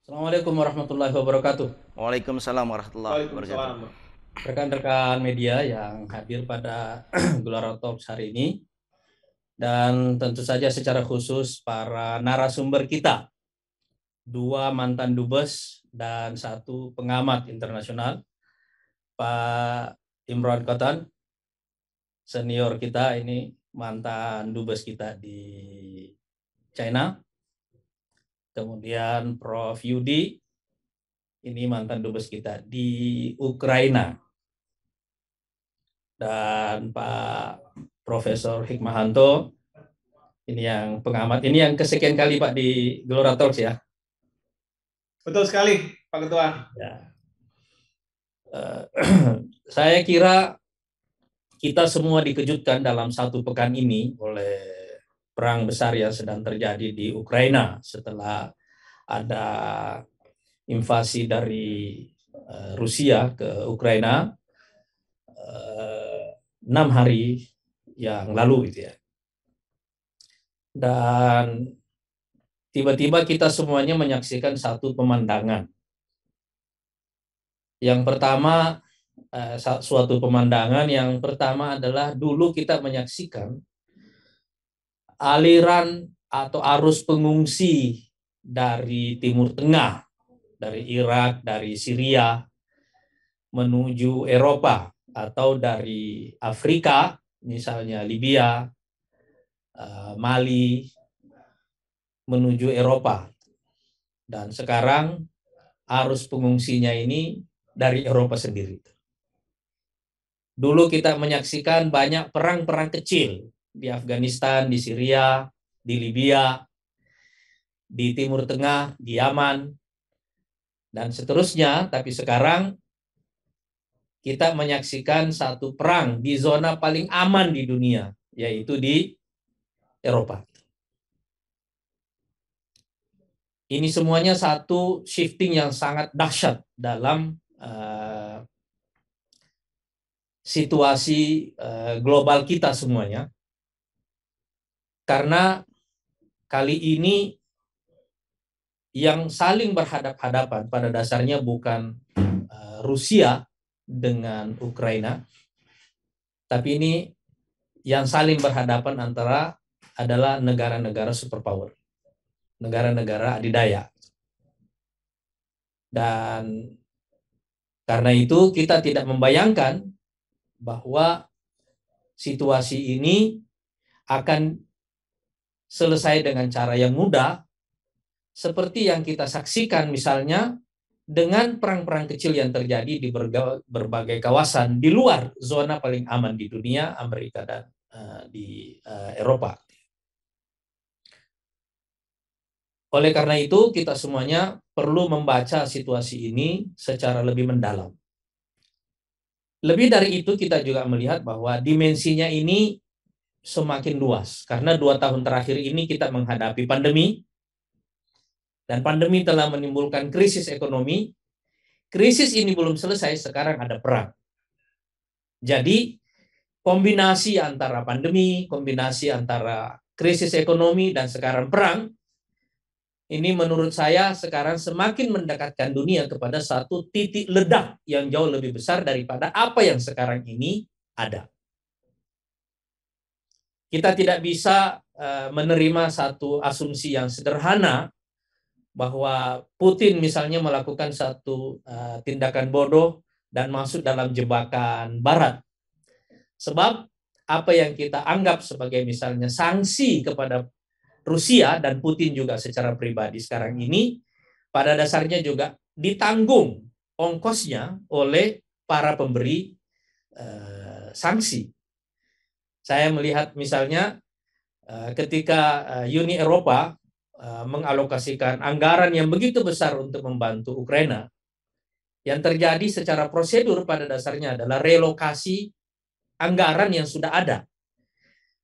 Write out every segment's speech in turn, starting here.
Assalamualaikum warahmatullahi wabarakatuh. Waalaikumsalam warahmatullahi wabarakatuh. Waalaikumsalam. Rekan-rekan media yang hadir pada Gelora Talks hari ini, dan tentu saja secara khusus para narasumber kita, dua mantan dubes dan satu pengamat internasional, Pak Imran Kotan, senior kita ini mantan dubes kita di China, kemudian Prof. Yudi, ini mantan dubes kita di Ukraina, dan Pak Profesor Hikmahanto, ini yang pengamat, ini yang kesekian kali Pak di Gelora Talks ya. Betul sekali, Pak Ketua. Ya. Saya kira kita semua dikejutkan dalam satu pekan ini oleh perang besar yang sedang terjadi di Ukraina setelah ada invasi dari Rusia ke Ukraina 6 hari yang lalu gitu ya. Dan tiba-tiba kita semuanya menyaksikan satu pemandangan. Yang pertama, suatu pemandangan yang pertama adalah dulu kita menyaksikan aliran atau arus pengungsi dari Timur Tengah, dari Irak, dari Syria, menuju Eropa, atau dari Afrika, misalnya Libya, Mali, menuju Eropa. Dan sekarang arus pengungsinya ini dari Eropa sendiri. Dulu kita menyaksikan banyak perang-perang kecil di Afghanistan, di Syria, di Libya, di Timur Tengah, di Yaman, dan seterusnya. Tapi sekarang kita menyaksikan satu perang di zona paling aman di dunia, yaitu di Eropa. Ini semuanya satu shifting yang sangat dahsyat dalam situasi global kita semuanya. Karena kali ini yang saling berhadap-hadapan pada dasarnya bukan Rusia dengan Ukraina, tapi ini yang saling berhadapan adalah negara-negara superpower, negara-negara adidaya. Dan karena itu kita tidak membayangkan bahwa situasi ini akan selesai dengan cara yang mudah, seperti yang kita saksikan misalnya dengan perang-perang kecil yang terjadi di berbagai kawasan di luar zona paling aman di dunia, Amerika dan di Eropa. Oleh karena itu, kita semuanya perlu membaca situasi ini secara lebih mendalam. Lebih dari itu, kita juga melihat bahwa dimensinya ini semakin luas. Karena 2 tahun terakhir ini kita menghadapi pandemi, dan pandemi telah menimbulkan krisis ekonomi. Krisis ini belum selesai, sekarang ada perang. Jadi, kombinasi antara pandemi, kombinasi antara krisis ekonomi, dan sekarang perang, ini menurut saya sekarang semakin mendekatkan dunia kepada satu titik ledak yang jauh lebih besar daripada apa yang sekarang ini ada. Kita tidak bisa menerima satu asumsi yang sederhana bahwa Putin misalnya melakukan satu tindakan bodoh dan masuk dalam jebakan Barat. Sebab apa yang kita anggap sebagai misalnya sanksi kepada Rusia dan Putin juga secara pribadi sekarang ini, pada dasarnya juga ditanggung ongkosnya oleh para pemberi sanksi. Saya melihat misalnya ketika Uni Eropa mengalokasikan anggaran yang begitu besar untuk membantu Ukraina, yang terjadi secara prosedur pada dasarnya adalah relokasi anggaran yang sudah ada.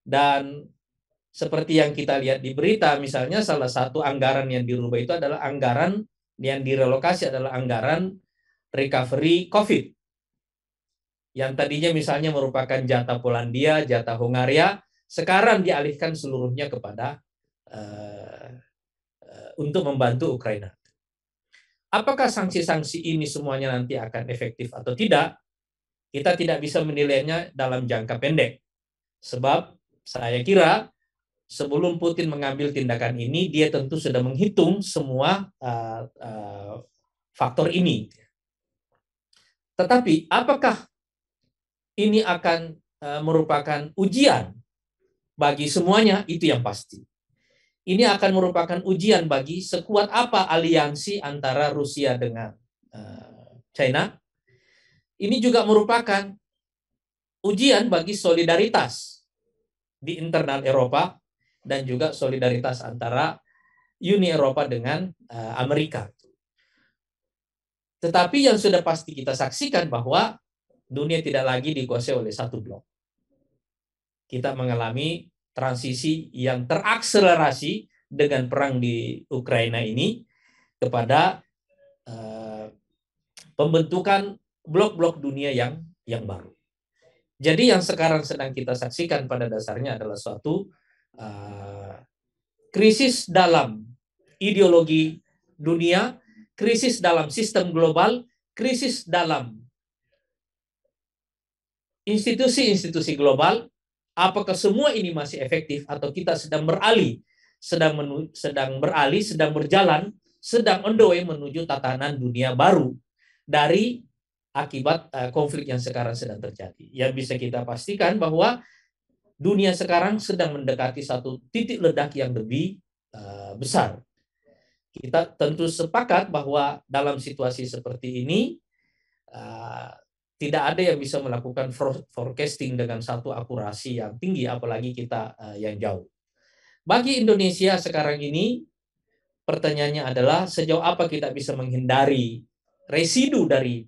Dan seperti yang kita lihat di berita, misalnya salah satu anggaran yang dirubah itu adalah anggaran yang direlokasi adalah anggaran recovery COVID. Yang tadinya misalnya merupakan jatah Polandia, jatah Hungaria, sekarang dialihkan seluruhnya kepada untuk membantu Ukraina. Apakah sanksi-sanksi ini semuanya nanti akan efektif atau tidak? Kita tidak bisa menilainya dalam jangka pendek. Sebab saya kira sebelum Putin mengambil tindakan ini, dia tentu sudah menghitung semua faktor ini. Tetapi apakah ini akan merupakan ujian bagi semuanya? Itu yang pasti. Ini akan merupakan ujian bagi sekuat apa aliansi antara Rusia dengan China. Ini juga merupakan ujian bagi solidaritas di internal Eropa dan juga solidaritas antara Uni Eropa dengan Amerika. Tetapi yang sudah pasti kita saksikan bahwa dunia tidak lagi dikuasai oleh satu blok. Kita mengalami transisi yang terakselerasi dengan perang di Ukraina ini kepada pembentukan blok-blok dunia yang baru. Jadi yang sekarang sedang kita saksikan pada dasarnya adalah suatu krisis dalam ideologi dunia, krisis dalam sistem global, krisis dalam institusi-institusi global. Apakah semua ini masih efektif atau kita sedang beralih, sedang berjalan, sedang on the way menuju tatanan dunia baru dari akibat konflik yang sekarang sedang terjadi. Yang bisa kita pastikan bahwa dunia sekarang sedang mendekati satu titik ledak yang lebih besar. Kita tentu sepakat bahwa dalam situasi seperti ini tidak ada yang bisa melakukan forecasting dengan satu akurasi yang tinggi, apalagi kita yang jauh. Bagi Indonesia sekarang ini, pertanyaannya adalah sejauh apa kita bisa menghindari residu dari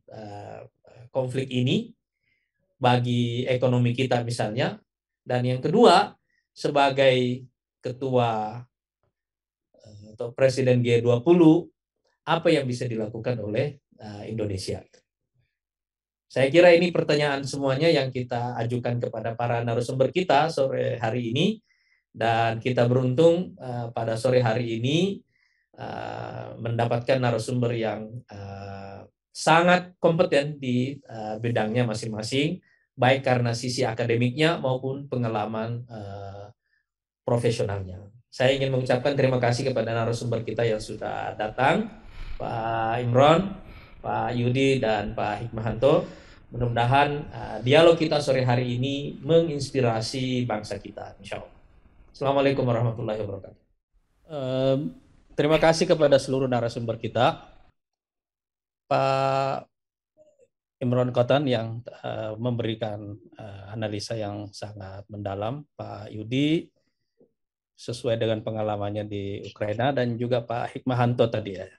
konflik ini bagi ekonomi kita misalnya. Dan yang kedua, sebagai ketua atau presiden G20, apa yang bisa dilakukan oleh Indonesia? Saya kira ini pertanyaan semuanya yang kita ajukan kepada para narasumber kita sore hari ini, dan kita beruntung pada sore hari ini mendapatkan narasumber yang sangat kompeten di bidangnya masing-masing, baik karena sisi akademiknya maupun pengalaman profesionalnya. Saya ingin mengucapkan terima kasih kepada narasumber kita yang sudah datang, Pak Imron, Pak Yudi, dan Pak Hikmahanto. Mudah-mudahan dialog kita sore hari ini menginspirasi bangsa kita, insya Allah. Assalamualaikum warahmatullahi wabarakatuh. Terima kasih kepada seluruh narasumber kita. Pak Imron Kotan yang memberikan analisa yang sangat mendalam, Pak Yudi sesuai dengan pengalamannya di Ukraina, dan juga Pak Hikmahanto tadi ya.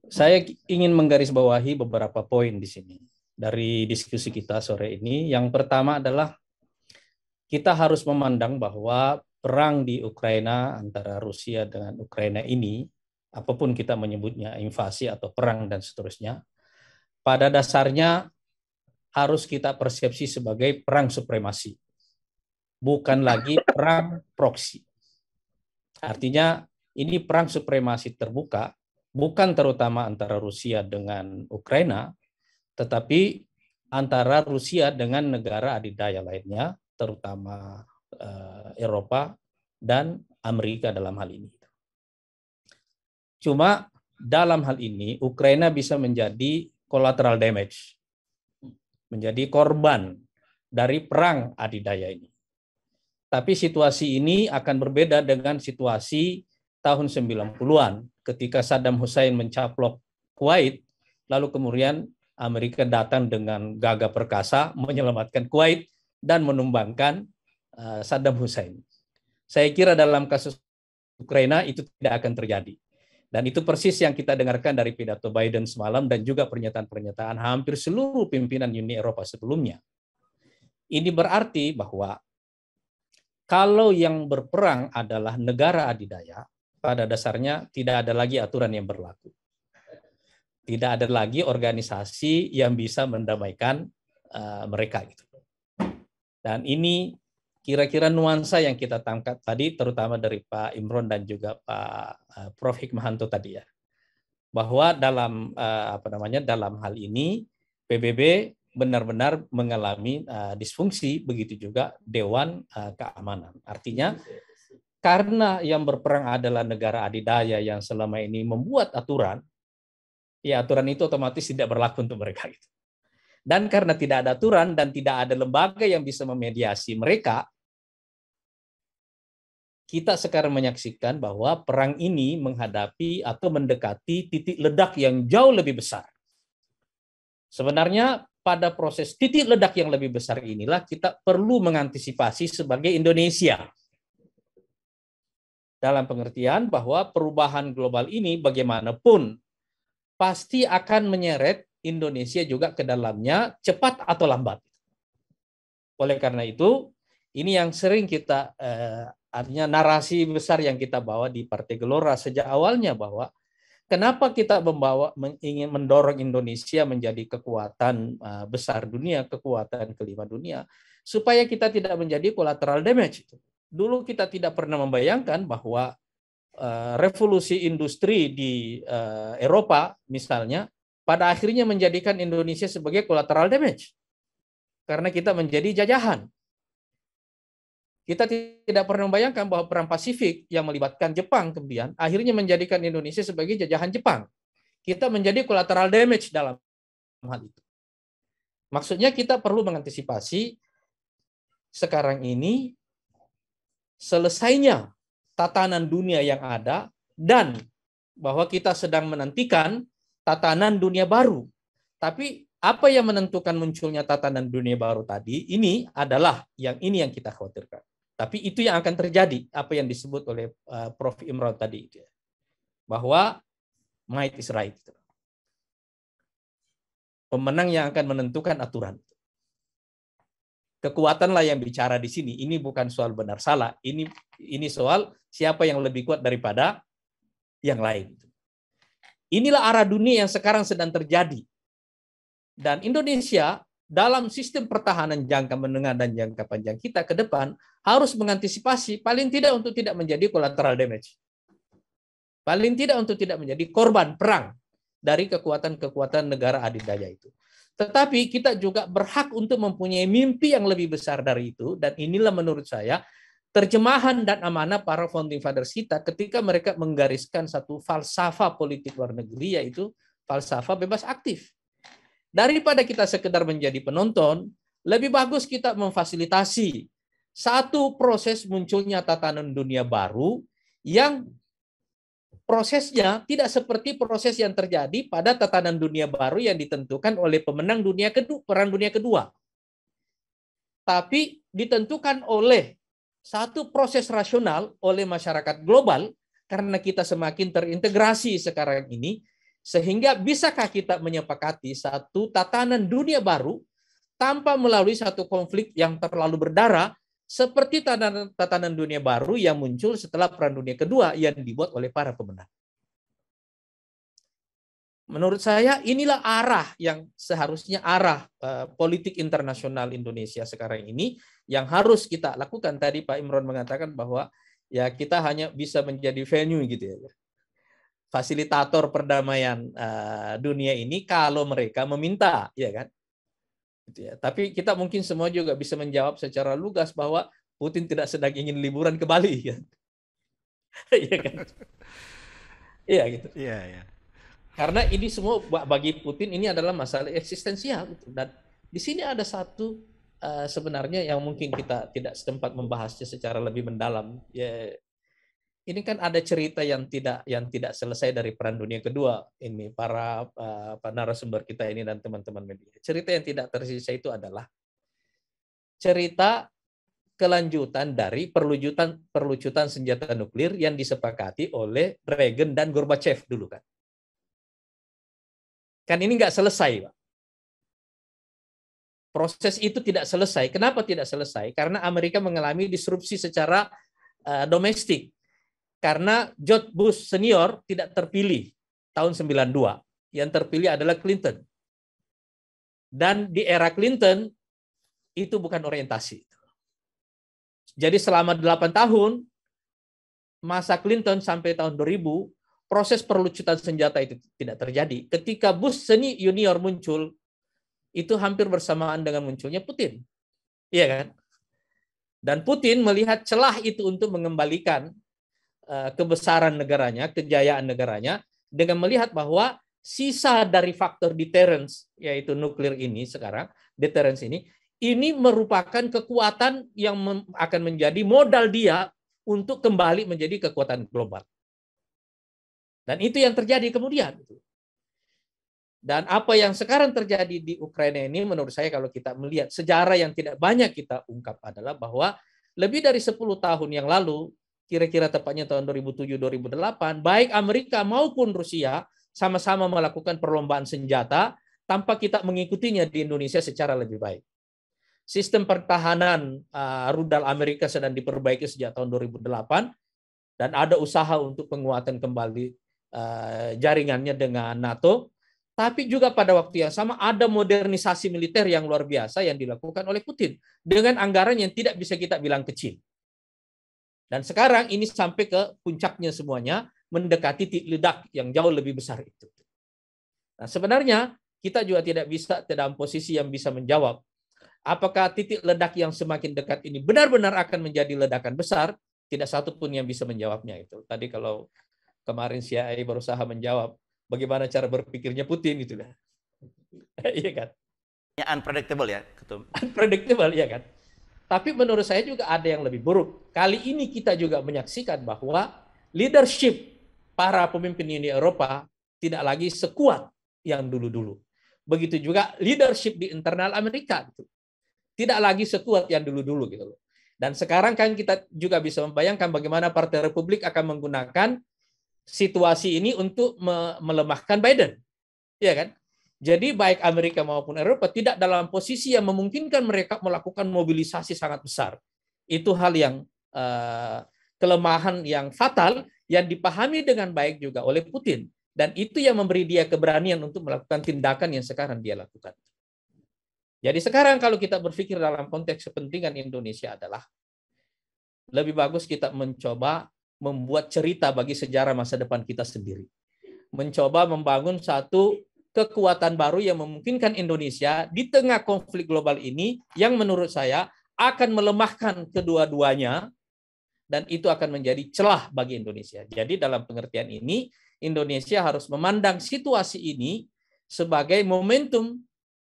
Saya ingin menggarisbawahi beberapa poin di sini dari diskusi kita sore ini. Yang pertama adalah kita harus memandang bahwa perang di Ukraina antara Rusia dengan Ukraina ini, apapun kita menyebutnya, invasi atau perang dan seterusnya, pada dasarnya harus kita persepsi sebagai perang supremasi, bukan lagi perang proksi. Artinya ini perang supremasi terbuka, bukan terutama antara Rusia dengan Ukraina, tetapi antara Rusia dengan negara adidaya lainnya, terutama Eropa dan Amerika dalam hal ini. Cuma dalam hal ini Ukraina bisa menjadi collateral damage, menjadi korban dari perang adidaya ini. Tapi situasi ini akan berbeda dengan situasi tahun 90-an ketika Saddam Hussein mencaplok Kuwait, lalu kemudian Amerika datang dengan gagah perkasa menyelamatkan Kuwait dan menumbangkan Saddam Hussein. Saya kira dalam kasus Ukraina itu tidak akan terjadi. Dan itu persis yang kita dengarkan dari pidato Biden semalam dan juga pernyataan-pernyataan hampir seluruh pimpinan Uni Eropa sebelumnya. Ini berarti bahwa kalau yang berperang adalah negara adidaya, pada dasarnya tidak ada lagi aturan yang berlaku. Tidak ada lagi organisasi yang bisa mendamaikan mereka. Dan ini kira-kira nuansa yang kita tangkap tadi, terutama dari Pak Imron dan juga Pak Prof. Hikmahanto tadi ya. bahwa dalam hal ini PBB benar-benar mengalami disfungsi, begitu juga Dewan Keamanan. Artinya karena yang berperang adalah negara adidaya yang selama ini membuat aturan, ya aturan itu otomatis tidak berlaku untuk mereka. Dan karena tidak ada aturan dan tidak ada lembaga yang bisa memediasi mereka, kita sekarang menyaksikan bahwa perang ini menghadapi atau mendekati titik ledak yang jauh lebih besar. Sebenarnya pada proses titik ledak yang lebih besar inilah kita perlu mengantisipasi sebagai Indonesia. Dalam pengertian bahwa perubahan global ini bagaimanapun pasti akan menyeret Indonesia juga ke dalamnya cepat atau lambat. Oleh karena itu, ini yang sering kita artinya narasi besar yang kita bawa di Partai Gelora sejak awalnya bahwa kenapa kita ingin mendorong Indonesia menjadi kekuatan besar dunia, kekuatan kelima dunia, supaya kita tidak menjadi collateral damage. Dulu kita tidak pernah membayangkan bahwa revolusi industri di Eropa misalnya pada akhirnya menjadikan Indonesia sebagai collateral damage karena kita menjadi jajahan. Kita tidak pernah membayangkan bahwa perang Pasifik yang melibatkan Jepang kemudian akhirnya menjadikan Indonesia sebagai jajahan Jepang. Kita menjadi collateral damage dalam hal itu. Maksudnya kita perlu mengantisipasi sekarang ini selesainya tatanan dunia yang ada dan bahwa kita sedang menantikan tatanan dunia baru. Tapi apa yang menentukan munculnya tatanan dunia baru tadi ini adalah yang kita khawatirkan. Tapi itu yang akan terjadi, apa yang disebut oleh Prof. Imran tadi, bahwa might is right. Pemenang yang akan menentukan aturan. Kekuatanlah yang bicara di sini. Ini bukan soal benar salah. Ini soal siapa yang lebih kuat daripada yang lain. Inilah arah dunia yang sekarang sedang terjadi. Dan Indonesia dalam sistem pertahanan jangka menengah dan jangka panjang kita ke depan harus mengantisipasi paling tidak untuk tidak menjadi collateral damage. Paling tidak untuk tidak menjadi korban perang dari kekuatan-kekuatan negara adidaya itu. Tetapi kita juga berhak untuk mempunyai mimpi yang lebih besar dari itu, dan inilah menurut saya terjemahan dan amanah para founding fathers kita ketika mereka menggariskan satu falsafah politik luar negeri, yaitu falsafah bebas aktif. Daripada kita sekedar menjadi penonton, lebih bagus kita memfasilitasi satu proses munculnya tatanan dunia baru yang prosesnya tidak seperti proses yang terjadi pada tatanan dunia baru yang ditentukan oleh pemenang Perang Dunia Kedua. Tapi ditentukan oleh satu proses rasional oleh masyarakat global karena kita semakin terintegrasi sekarang ini, sehingga bisakah kita menyepakati satu tatanan dunia baru tanpa melalui satu konflik yang terlalu berdarah seperti tatanan dunia baru yang muncul setelah Perang Dunia Kedua yang dibuat oleh para pemenang. Menurut saya inilah arah yang seharusnya politik internasional Indonesia sekarang ini yang harus kita lakukan. Tadi Pak Imran mengatakan bahwa ya kita hanya bisa menjadi venue gitu ya, fasilitator perdamaian dunia ini kalau mereka meminta, ya kan? Gitu ya. Tapi kita mungkin semua juga bisa menjawab secara lugas bahwa Putin tidak sedang ingin liburan ke Bali, kan? Iya kan? Iya gitu. Iya, iya. Karena ini semua bagi Putin ini adalah masalah eksistensial. Gitu. Dan di sini ada satu sebenarnya yang mungkin kita tidak setempat membahasnya secara lebih mendalam. Ya, ini kan ada cerita yang tidak selesai dari Perang Dunia Kedua. Ini para narasumber kita ini dan teman-teman media. Cerita yang tidak tersisa itu adalah cerita kelanjutan dari perlucutan senjata nuklir yang disepakati oleh Reagan dan Gorbachev dulu kan. Kan ini nggak selesai, Pak. Proses itu tidak selesai. Kenapa tidak selesai? Karena Amerika mengalami disrupsi secara domestik. Karena George Bush senior tidak terpilih tahun 92. Yang terpilih adalah Clinton. Dan di era Clinton, itu bukan orientasi. Jadi selama 8 tahun, masa Clinton sampai tahun 2000, proses perlucutan senjata itu tidak terjadi. Ketika Bush Senior muncul, itu hampir bersamaan dengan munculnya Putin. Iya kan? Dan Putin melihat celah itu untuk mengembalikan kebesaran negaranya, kejayaan negaranya, dengan melihat bahwa sisa dari faktor deterrence, yaitu nuklir ini sekarang, deterrence ini merupakan kekuatan yang akan menjadi modal dia untuk kembali menjadi kekuatan global. Dan itu yang terjadi kemudian. Dan apa yang sekarang terjadi di Ukraina ini, menurut saya kalau kita melihat sejarah yang tidak banyak kita ungkap adalah bahwa lebih dari 10 tahun yang lalu, kira-kira tepatnya tahun 2007-2008, baik Amerika maupun Rusia sama-sama melakukan perlombaan senjata tanpa kita mengikutinya di Indonesia secara lebih baik. Sistem pertahanan rudal Amerika sedang diperbaiki sejak tahun 2008 dan ada usaha untuk penguatan kembali jaringannya dengan NATO, tapi juga pada waktu yang sama ada modernisasi militer yang luar biasa yang dilakukan oleh Putin dengan anggaran yang tidak bisa kita bilang kecil. Dan sekarang ini sampai ke puncaknya semuanya, mendekati titik ledak yang jauh lebih besar itu. Nah, sebenarnya kita juga tidak bisa dalam posisi yang bisa menjawab apakah titik ledak yang semakin dekat ini benar-benar akan menjadi ledakan besar. Tidak satu pun yang bisa menjawabnya itu. Tadi kalau kemarin CIA berusaha menjawab bagaimana cara berpikirnya Putin itu, iya kan? Ya, unpredictable ya, Ketum. Unpredictable ya kan. Tapi menurut saya juga ada yang lebih buruk. Kali ini kita juga menyaksikan bahwa leadership para pemimpin Uni Eropa tidak lagi sekuat yang dulu-dulu. Begitu juga leadership di internal Amerika gitu. Tidak lagi sekuat yang dulu-dulu gitu loh. Dan sekarang kan kita juga bisa membayangkan bagaimana Partai Republik akan menggunakan situasi ini untuk melemahkan Biden. Ya kan? Jadi baik Amerika maupun Eropa tidak dalam posisi yang memungkinkan mereka melakukan mobilisasi sangat besar. Itu hal yang kelemahan yang fatal yang dipahami dengan baik juga oleh Putin. Dan itu yang memberi dia keberanian untuk melakukan tindakan yang sekarang dia lakukan. Jadi sekarang kalau kita berpikir dalam konteks kepentingan Indonesia adalah lebih bagus kita mencoba membuat cerita bagi sejarah masa depan kita sendiri. Mencoba membangun satu kekuatan baru yang memungkinkan Indonesia di tengah konflik global ini yang menurut saya akan melemahkan kedua-duanya dan itu akan menjadi celah bagi Indonesia. Jadi dalam pengertian ini, Indonesia harus memandang situasi ini sebagai momentum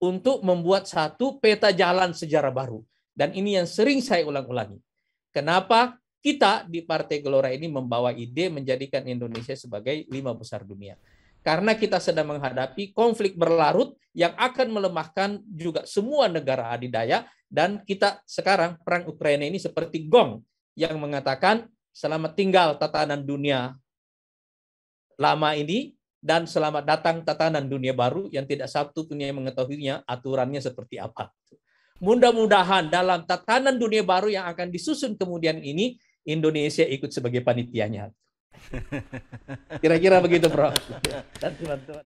untuk membuat satu peta jalan sejarah baru. Dan ini yang sering saya ulang-ulangi. Kenapa kita di Partai Gelora ini membawa ide menjadikan Indonesia sebagai 5 besar dunia? Karena kita sedang menghadapi konflik berlarut yang akan melemahkan juga semua negara adidaya. Dan kita sekarang perang Ukraina ini seperti gong yang mengatakan selamat tinggal tatanan dunia lama ini dan selamat datang tatanan dunia baru yang tidak satu pun yang mengetahuinya aturannya seperti apa. Mudah-mudahan dalam tatanan dunia baru yang akan disusun kemudian ini Indonesia ikut sebagai panitianya. Kira-kira begitu, Prof. Dan teman-teman.